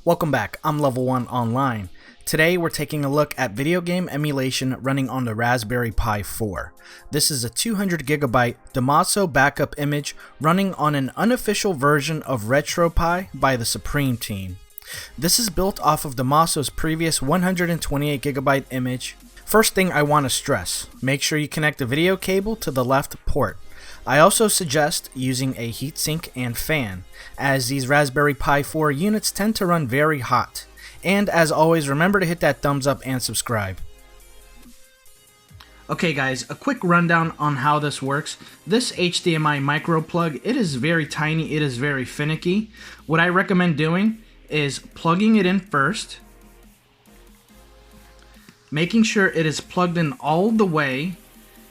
Welcome back, I'm Level 1 Online. Today we're taking a look at video game emulation running on the Raspberry Pi 4. This is a 200GB DAMASO backup image running on an unofficial version of RetroPie by the Supreme team. This is built off of DAMASO's previous 128GB image. First thing I want to stress, make sure you connect the video cable to the left port. I also suggest using a heatsink and fan, as these Raspberry Pi 4 units tend to run very hot. And as always, remember to hit that thumbs up and subscribe. Okay guys, a quick rundown on how this works. This HDMI micro plug, it is very tiny, it is very finicky. What I recommend doing is plugging it in first, making sure it is plugged in all the way,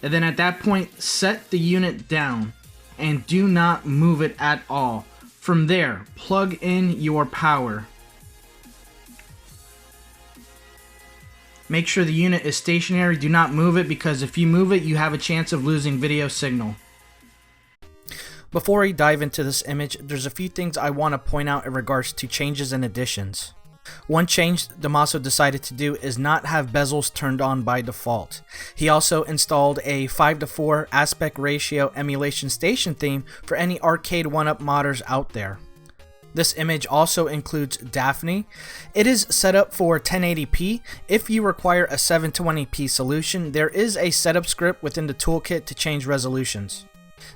and then at that point set the unit down and do not move it at all. From there, plug in your power. Make sure the unit is stationary, do not move it, because if you move it you have a chance of losing video signal. Before we dive into this image, there's a few things I want to point out in regards to changes and additions. One change DAMASO decided to do is not have bezels turned on by default. He also installed a 5:4 aspect ratio emulation station theme for any arcade 1-up modders out there. This image also includes Daphne. It is set up for 1080p. If you require a 720p solution, there is a setup script within the toolkit to change resolutions.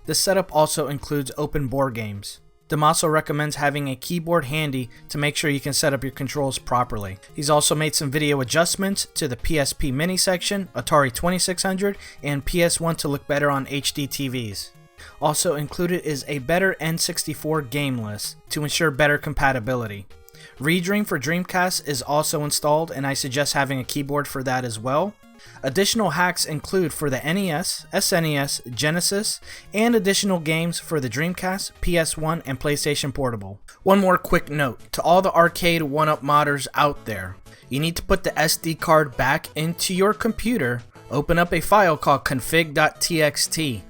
This setup also includes OpenBOR games. DAMASO recommends having a keyboard handy to make sure you can set up your controls properly. He's also made some video adjustments to the PSP mini section, Atari 2600, and PS1 to look better on HD TVs. Also included is a better N64 game list to ensure better compatibility. Redream for Dreamcast is also installed, and I suggest having a keyboard for that as well. Additional hacks include for the NES, SNES, Genesis, and additional games for the Dreamcast, PS1, and PlayStation Portable. One more quick note, to all the arcade 1-up modders out there, you need to put the SD card back into your computer, open up a file called config.txt.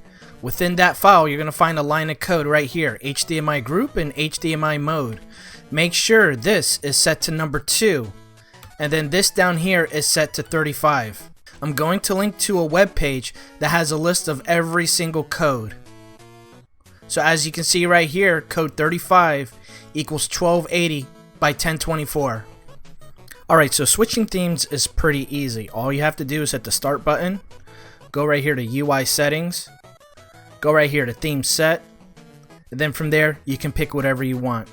Within that file, you're going to find a line of code right here, HDMI group and HDMI mode. Make sure this is set to number 2, and then this down here is set to 35. I'm going to link to a web page that has a list of every single code. So as you can see right here, code 35 equals 1280 by 1024. Alright, so switching themes is pretty easy. All you have to do is hit the start button, go right here to UI settings, go right here to theme set, and then from there you can pick whatever you want.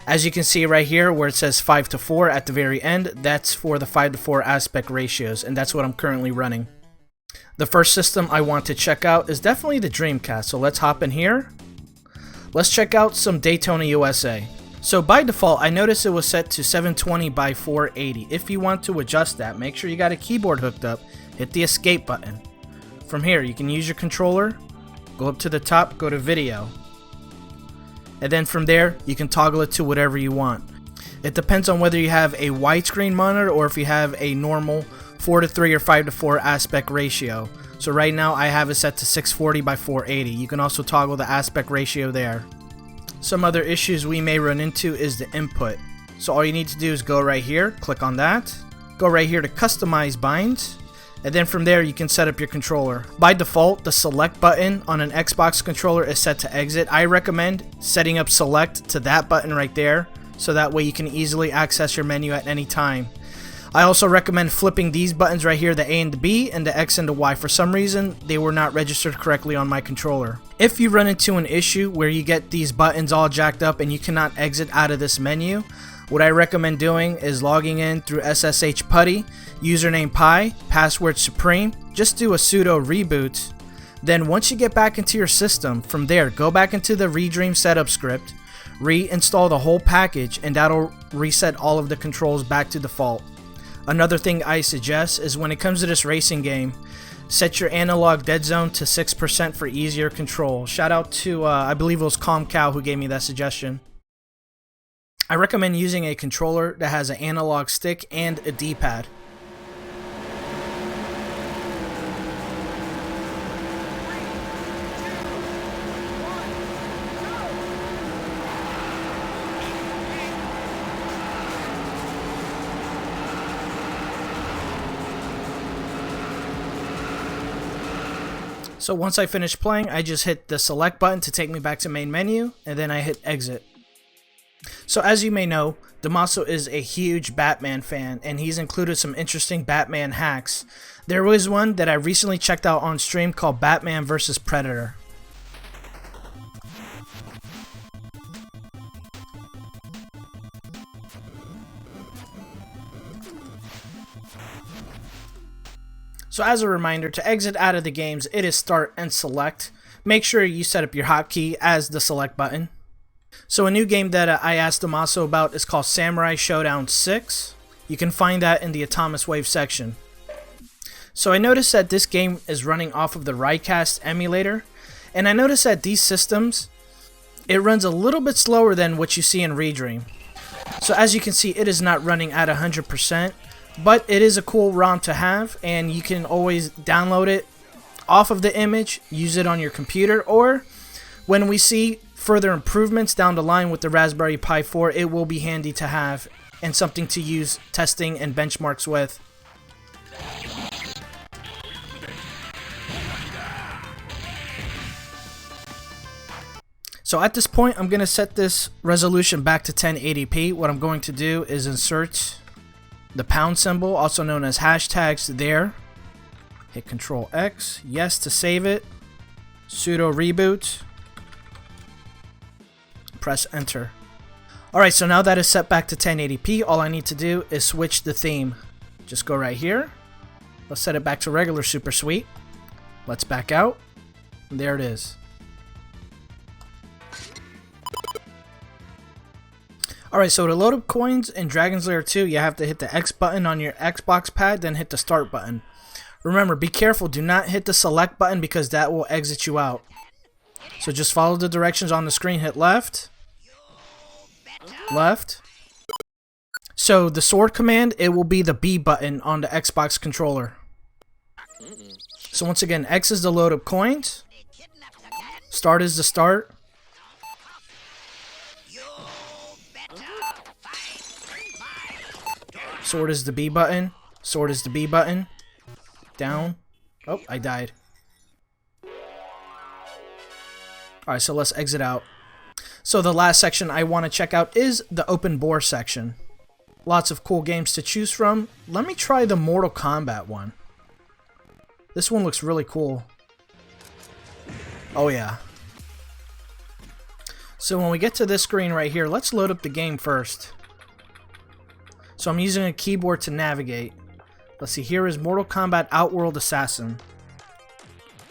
As you can see right here where it says 5:4 at the very end, that's for the 5:4 aspect ratios, and that's what I'm currently running. The first system I want to check out is definitely the Dreamcast, so let's hop in here. Let's check out some Daytona USA. So by default, I noticed it was set to 720 by 480. If you want to adjust that, make sure you got a keyboard hooked up, hit the escape button. From here, you can use your controller, go up to the top, go to video. And then from there, you can toggle it to whatever you want. It depends on whether you have a widescreen monitor or if you have a normal 4:3 or 5:4 aspect ratio. So right now I have it set to 640 by 480. You can also toggle the aspect ratio there. Some other issues we may run into is the input. So all you need to do is go right here, click on that, go right here to customize binds, and then from there you can set up your controller. By default, the select button on an Xbox controller is set to exit. I recommend setting up select to that button right there, so that way you can easily access your menu at any time. I also recommend flipping these buttons right here, the A and the B and the X and the Y. For some reason, they were not registered correctly on my controller. If you run into an issue where you get these buttons all jacked up and you cannot exit out of this menu, what I recommend doing is logging in through SSH PuTTY, username Pi, password Supreme, just do a sudo reboot. Then once you get back into your system, from there go back into the Redream setup script, reinstall the whole package, and that'll reset all of the controls back to default. Another thing I suggest is when it comes to this racing game, set your analog dead zone to 6% for easier control. Shout out to, I believe it was Calm Cow who gave me that suggestion. I recommend using a controller that has an analog stick and a D-pad. So once I finish playing, I just hit the select button to take me back to main menu, and then I hit exit. So as you may know, DAMASO is a huge Batman fan, and he's included some interesting Batman hacks. There was one that I recently checked out on stream called Batman vs. Predator. So as a reminder, to exit out of the games, it is start and select. Make sure you set up your hotkey as the select button. So a new game that I asked DAMASO about is called Samurai Shodown 6. You can find that in the Atomic Wave section. So I noticed that this game is running off of the Dreamcast emulator, and I noticed that these systems, it runs a little bit slower than what you see in Redream. So as you can see, it is not running at 100%, but it is a cool ROM to have, and you can always download it off of the image, use it on your computer, or when we see further improvements down the line with the Raspberry Pi 4, it will be handy to have and something to use testing and benchmarks with. So at this point, I'm going to set this resolution back to 1080p. What I'm going to do is insert the pound symbol, also known as hashtags, there. Hit Control X, yes to save it. Sudo reboot. Press enter. Alright, so now that is set back to 1080p, all I need to do is switch the theme. Just go right here. Let's set it back to regular Super Sweet. Let's back out. And there it is. Alright, so to load up coins in Dragon's Lair 2, you have to hit the X button on your Xbox pad, then hit the start button. Remember, be careful, do not hit the select button because that will exit you out. So just follow the directions on the screen, hit left. Left. So the sword command, it will be the B button on the Xbox controller. So once again, X is the load up coins. Start is the start. Sword is the B button. Sword is the B button. Down. Oh, I died. Alright, so let's exit out. So the last section I want to check out is the OpenBOR section. Lots of cool games to choose from. Let me try the Mortal Kombat one. This one looks really cool. Oh yeah. So when we get to this screen right here, let's load up the game first. So I'm using a keyboard to navigate. Let's see, here is Mortal Kombat Outworld Assassin.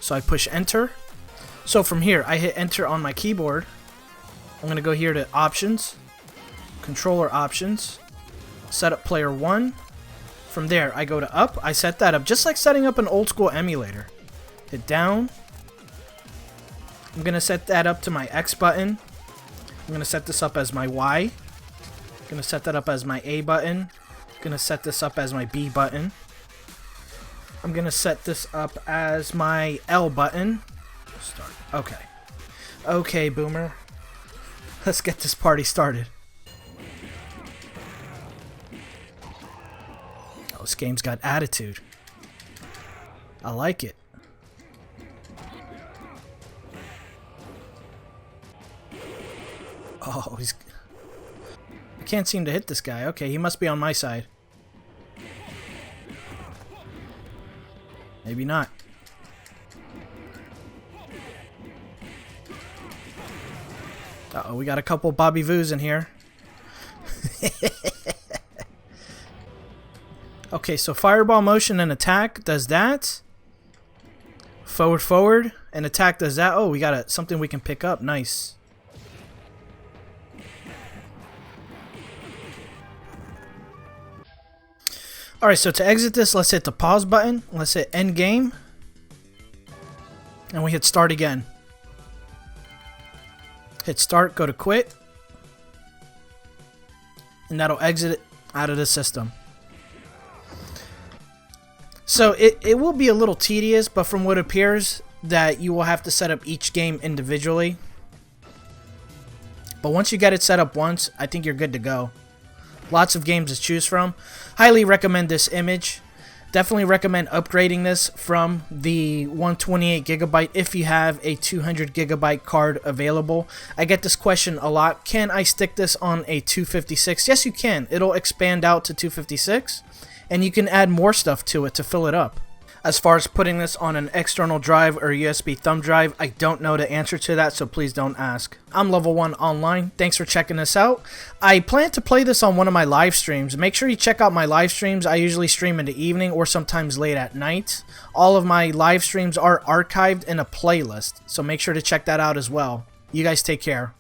So I push enter. So from here, I hit enter on my keyboard. I'm going to go here to options, controller options, set up player 1. From there, I go to up. I set that up just like setting up an old school emulator. Hit down. I'm going to set that up to my X button. I'm going to set this up as my Y. I'm going to set that up as my A button. I'm going to set this up as my B button. I'm going to set this up as my L button. Start. Okay. Okay, Boomer. Let's get this party started. Oh, this game's got attitude. I like it. Oh, he's... I can't seem to hit this guy. Okay, he must be on my side. Maybe not. Uh-oh, we got a couple Bobby Voos in here. Okay, so fireball motion and attack does that. Forward, forward, and attack does that. Oh, we got something we can pick up. Nice. Alright, so to exit this, let's hit the pause button. Let's hit end game. And we hit start again. Hit start, go to quit. And that'll exit it out of the system. So it will be a little tedious, but from what appears that you will have to set up each game individually. But once you get it set up once, I think you're good to go. Lots of games to choose from. Highly recommend this image. Definitely recommend upgrading this from the 128GB if you have a 200GB card available. I get this question a lot. Can I stick this on a 256? Yes, you can. It'll expand out to 256, and you can add more stuff to it to fill it up. As far as putting this on an external drive or USB thumb drive, I don't know the answer to that, so please don't ask. I'm Level 1 Online. Thanks for checking this out. I plan to play this on one of my live streams. Make sure you check out my live streams. I usually stream in the evening or sometimes late at night. All of my live streams are archived in a playlist, so make sure to check that out as well. You guys take care.